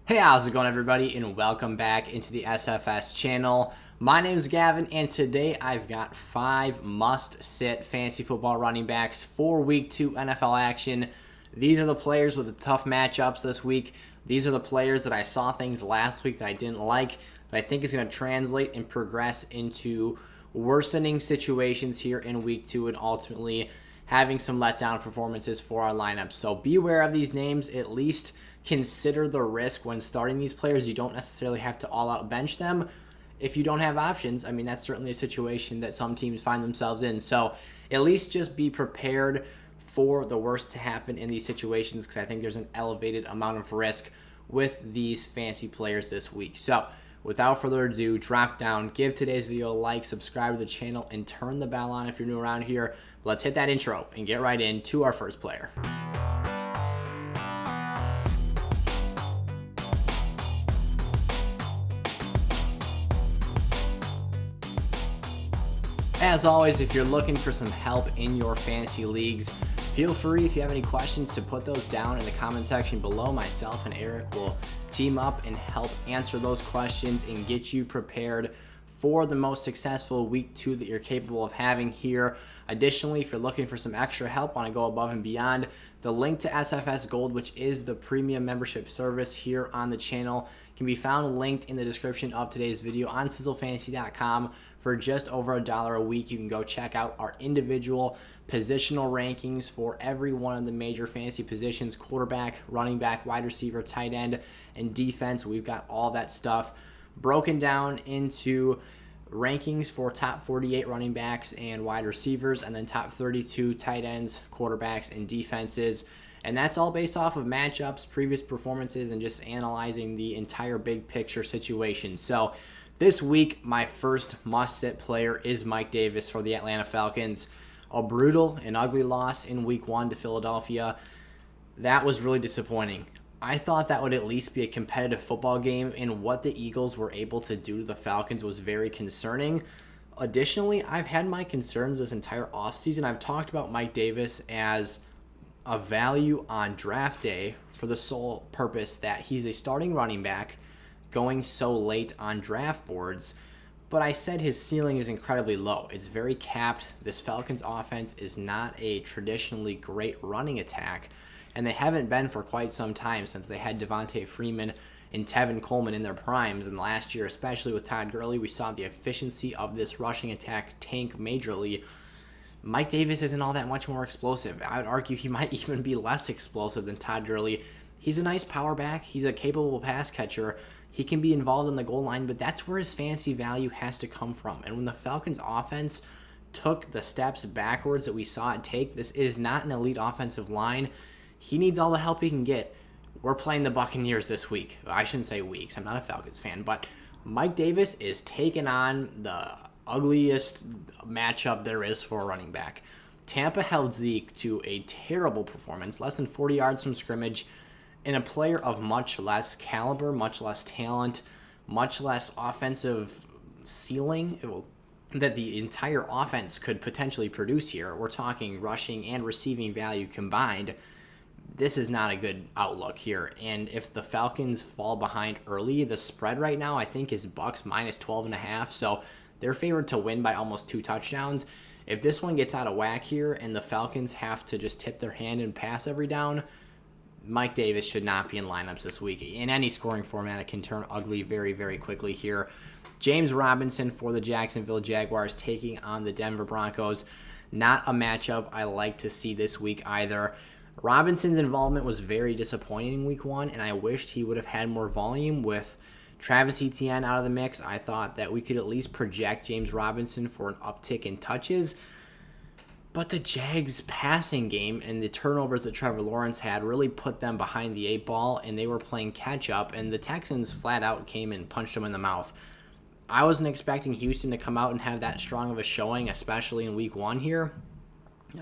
Hey, how's it going, everybody, and welcome back into the SFS channel. My name is Gavin, and today I've got 5 must-sit fantasy football running backs for Week 2 NFL action. These are the players with the tough matchups this week. These are the players that I saw things last week that I didn't like, that I think is going to translate and progress into worsening situations here in Week 2 and ultimately having some letdown performances for our lineup. So be aware of these names. At least consider the risk when starting these players. You don't necessarily have to all-out bench them. If you don't have options, I mean, that's certainly a situation that some teams find themselves in. So at least just be prepared for the worst to happen in these situations, because I think there's an elevated amount of risk with these fantasy players this week. So without further ado, drop down, give today's video a like, subscribe to the channel, and turn the bell on if you're new around here. Let's hit that intro and get right into our first player. As always, if you're looking for some help in your fantasy leagues, feel free, if you have any questions, to put those down in the comment section below. Myself and Eric will team up and help answer those questions and get you prepared for the most successful Week 2 that you're capable of having here. Additionally, if you're looking for some extra help, want to go above and beyond, the link to SFS Gold, which is the premium membership service here on the channel, can be found linked in the description of today's video on sizzlefantasy.com. For just over $1 a week, you can go check out our individual positional rankings for every one of the major fantasy positions: quarterback, running back, wide receiver, tight end, and defense. We've got all that stuff broken down into rankings for top 48 running backs and wide receivers, and then top 32 tight ends, quarterbacks, and defenses. And that's all based off of matchups, previous performances, and just analyzing the entire big picture situation. So this week, my first must-sit player is Mike Davis for the Atlanta Falcons. A brutal and ugly loss in Week 1 to Philadelphia. That was really disappointing. I thought that would at least be a competitive football game, and what the Eagles were able to do to the Falcons was very concerning. Additionally, I've had my concerns this entire offseason. I've talked about Mike Davis as a value on draft day for the sole purpose that he's a starting running back going so late on draft boards, but I said his ceiling is incredibly low. It's very capped. This Falcons offense is not a traditionally great running attack, and they haven't been for quite some time, since they had Devontae Freeman and Tevin Coleman in their primes. And last year, especially with Todd Gurley, we saw the efficiency of this rushing attack tank majorly. Mike Davis isn't all that much more explosive. I would argue he might even be less explosive than Todd Gurley. He's a nice power back. He's a capable pass catcher. He can be involved in the goal line, but that's where his fantasy value has to come from. And when the Falcons offense took the steps backwards that we saw it take, this is not an elite offensive line. He needs all the help he can get. We're playing the Buccaneers this week. I shouldn't say weeks. I'm not a Falcons fan, but Mike Davis is taking on the ugliest matchup there is for a running back. Tampa held Zeke to a terrible performance, less than 40 yards from scrimmage, in a player of much less caliber, much less talent, much less offensive ceiling that the entire offense could potentially produce here. We're talking rushing and receiving value combined. This is not a good outlook here. And if the Falcons fall behind early, the spread right now I think is Bucks minus 12.5. So they're favored to win by almost 2 touchdowns. If this one gets out of whack here and the Falcons have to just tip their hand and pass every down, Mike Davis should not be in lineups this week. In any scoring format, it can turn ugly very, very quickly here. James Robinson for the Jacksonville Jaguars taking on the Denver Broncos. Not a matchup I like to see this week either. Robinson's involvement was very disappointing in Week 1, and I wished he would have had more volume. With Travis Etienne out of the mix, I thought that we could at least project James Robinson for an uptick in touches. But the Jags' passing game and the turnovers that Trevor Lawrence had really put them behind the 8 ball, and they were playing catch-up, and the Texans flat out came and punched them in the mouth. I wasn't expecting Houston to come out and have that strong of a showing, especially in Week 1 here.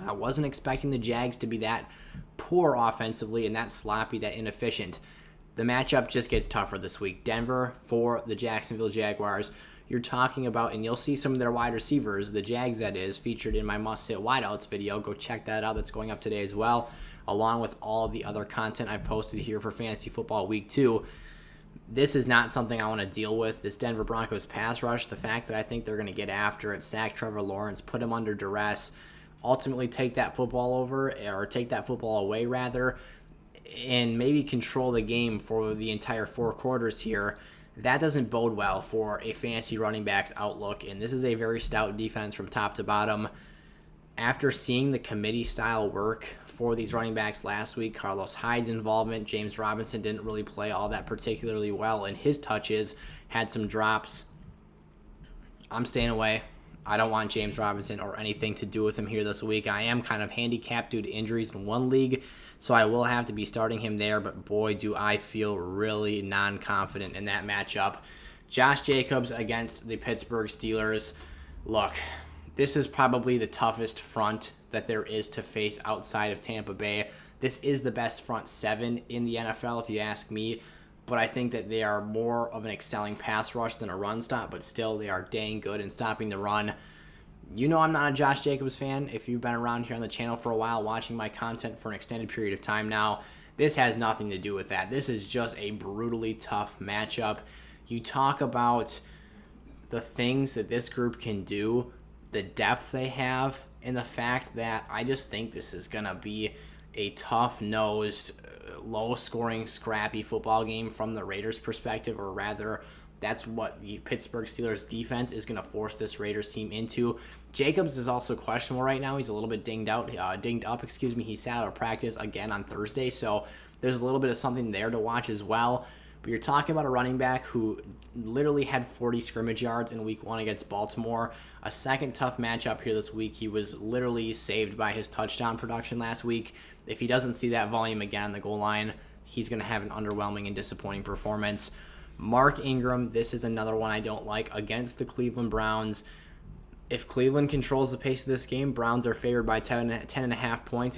I wasn't expecting the Jags to be that poor offensively and that sloppy, that inefficient. The matchup just gets tougher this week. Denver for the Jacksonville Jaguars. You're talking about, and you'll see some of their wide receivers, the Jags that is, featured in my must-sit wideouts video. Go check that out. That's going up today as well, along with all of the other content I've posted here for Fantasy Football Week 2. This is not something I want to deal with. This Denver Broncos pass rush, the fact that I think they're going to get after it, sack Trevor Lawrence, put him under duress, ultimately take that football away rather, and maybe control the game for the entire 4 quarters here. That doesn't bode well for a fantasy running back's outlook, and this is a very stout defense from top to bottom. After seeing the committee style work for these running backs last week, Carlos Hyde's involvement, James Robinson didn't really play all that particularly well in his touches, had some drops. I'm staying away. I don't want James Robinson or anything to do with him here this week. I am kind of handicapped due to injuries in one league, so I will have to be starting him there, but boy, do I feel really non-confident in that matchup. Josh Jacobs against the Pittsburgh Steelers. Look, this is probably the toughest front that there is to face outside of Tampa Bay. This is the best front 7 in the NFL, if you ask me, but I think that they are more of an excelling pass rush than a run stop, but still they are dang good in stopping the run. You know I'm not a Josh Jacobs fan. If you've been around here on the channel for a while, watching my content for an extended period of time now, this has nothing to do with that. This is just a brutally tough matchup. You talk about the things that this group can do, the depth they have, and the fact that I just think this is going to be a tough-nosed, low-scoring, scrappy football game from the Raiders' perspective, or rather, that's what the Pittsburgh Steelers defense is going to force this Raiders team into. Jacobs is also questionable right now. He's a little bit dinged up. He sat out of practice again on Thursday, so there's a little bit of something there to watch as well. But you're talking about a running back who literally had 40 scrimmage yards in week 1 against Baltimore. A second tough matchup here this week. He was literally saved by his touchdown production last week. If he doesn't see that volume again on the goal line, he's going to have an underwhelming and disappointing performance. Mark Ingram, this is another one I don't like, against the Cleveland Browns. If Cleveland controls the pace of this game, Browns are favored by 10.5 points,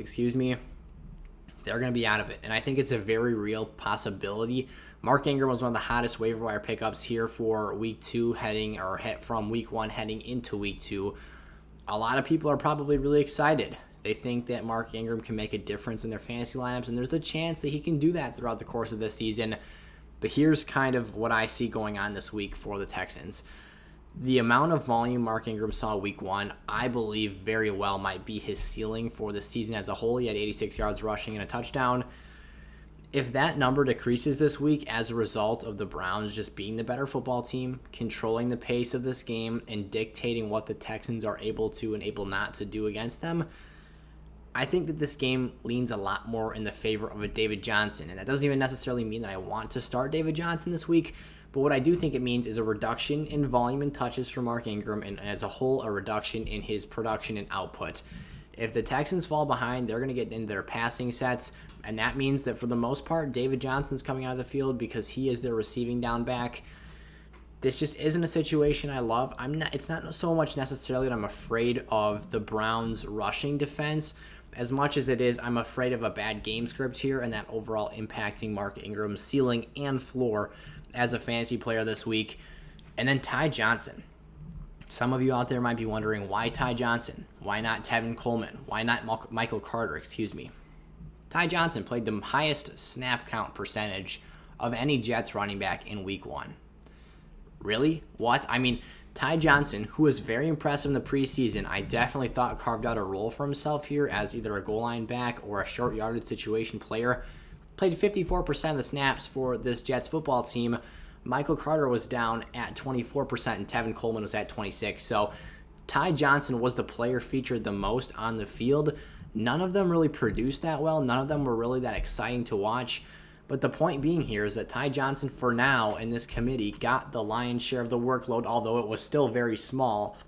they're going to be out of it. And I think it's a very real possibility. Mark Ingram was one of the hottest waiver wire pickups here for week 2 from week 1 heading into week 2. A lot of people are probably really excited. They think that Mark Ingram can make a difference in their fantasy lineups, and there's a chance that he can do that throughout the course of this season. But here's kind of what I see going on this week for the Texans. The amount of volume Mark Ingram saw week 1, I believe very well might be his ceiling for the season as a whole. He had 86 yards rushing and a touchdown. If that number decreases this week as a result of the Browns just being the better football team, controlling the pace of this game, and dictating what the Texans are able to and able not to do against them, I think that this game leans a lot more in the favor of a David Johnson. And that doesn't even necessarily mean that I want to start David Johnson this week, but what I do think it means is a reduction in volume and touches for Mark Ingram, and as a whole, a reduction in his production and output. If the Texans fall behind, they're going to get into their passing sets, and that means that for the most part, David Johnson's coming out of the field because he is their receiving down back. This just isn't a situation I love. It's not so much necessarily that I'm afraid of the Browns' rushing defense, as much as it is I'm afraid of a bad game script here and that overall impacting Mark Ingram's ceiling and floor as a fantasy player this week. And then Ty Johnson. Some of you out there might be wondering, why Ty Johnson? Why not Tevin Coleman? Why not Michael Carter? Ty Johnson played the highest snap count percentage of any Jets running back in week 1. Really? What? I mean, Ty Johnson, who was very impressive in the preseason, I definitely thought carved out a role for himself here as either a goal line back or a short yardage situation player, played 54% of the snaps for this Jets football team. Michael Carter was down at 24% and Tevin Coleman was at 26%. So Ty Johnson was the player featured the most on the field. None of them really produced that well. None of them were really that exciting to watch. But the point being here is that Ty Johnson, for now, in this committee, got the lion's share of the workload, although it was still very small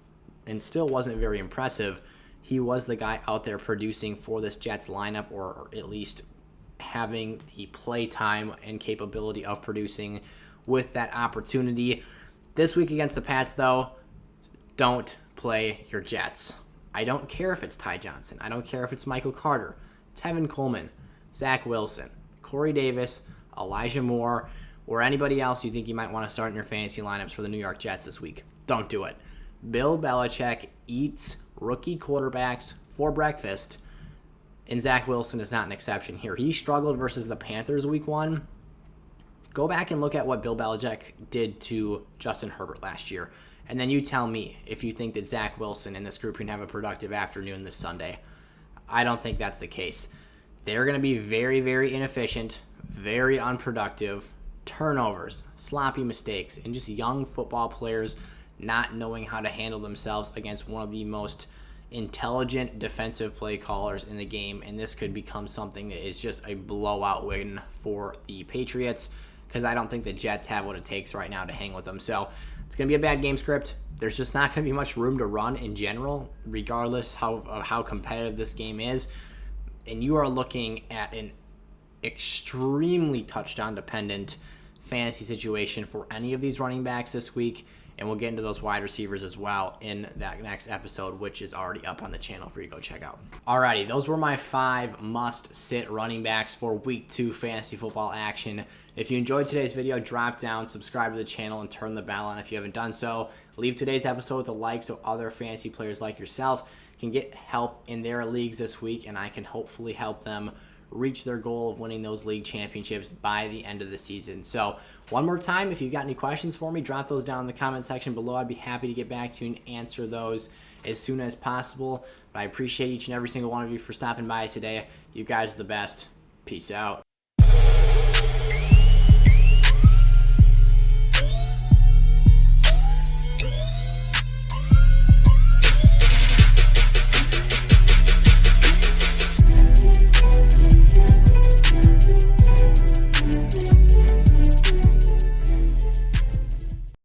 and still wasn't very impressive. He was the guy out there producing for this Jets lineup, or at least having the play time and capability of producing with that opportunity. This week against the Pats, though, don't play your Jets. I don't care if it's Ty Johnson. I don't care if it's Michael Carter, Tevin Coleman, Zach Wilson, Corey Davis, Elijah Moore, or anybody else you think you might want to start in your fantasy lineups for the New York Jets this week. Don't do it. Bill Belichick eats rookie quarterbacks for breakfast, and Zach Wilson is not an exception here. He struggled versus the Panthers week 1, Go back and look at what Bill Belichick did to Justin Herbert last year. And then you tell me if you think that Zach Wilson and this group can have a productive afternoon this Sunday. I don't think that's the case. They're going to be very, very inefficient, very unproductive, turnovers, sloppy mistakes, and just young football players not knowing how to handle themselves against one of the most intelligent defensive play callers in the game. And this could become something that is just a blowout win for the Patriots, because I don't think the Jets have what it takes right now to hang with them. So it's going to be a bad game script. There's just not going to be much room to run in general, regardless of how competitive this game is. And you are looking at an extremely touchdown-dependent fantasy situation for any of these running backs this week. And we'll get into those wide receivers as well in that next episode, which is already up on the channel for you to go check out. Alrighty, those were my 5 must-sit running backs for Week 2 fantasy football action. If you enjoyed today's video, drop down, subscribe to the channel, and turn the bell on if you haven't done so. Leave today's episode with a like so other fantasy players like yourself can get help in their leagues this week, and I can hopefully help them reach their goal of winning those league championships by the end of the season. So one more time, if you've got any questions for me, drop those down in the comment section below. I'd be happy to get back to you and answer those as soon as possible. But I appreciate each and every single one of you for stopping by today. You guys are the best. Peace out.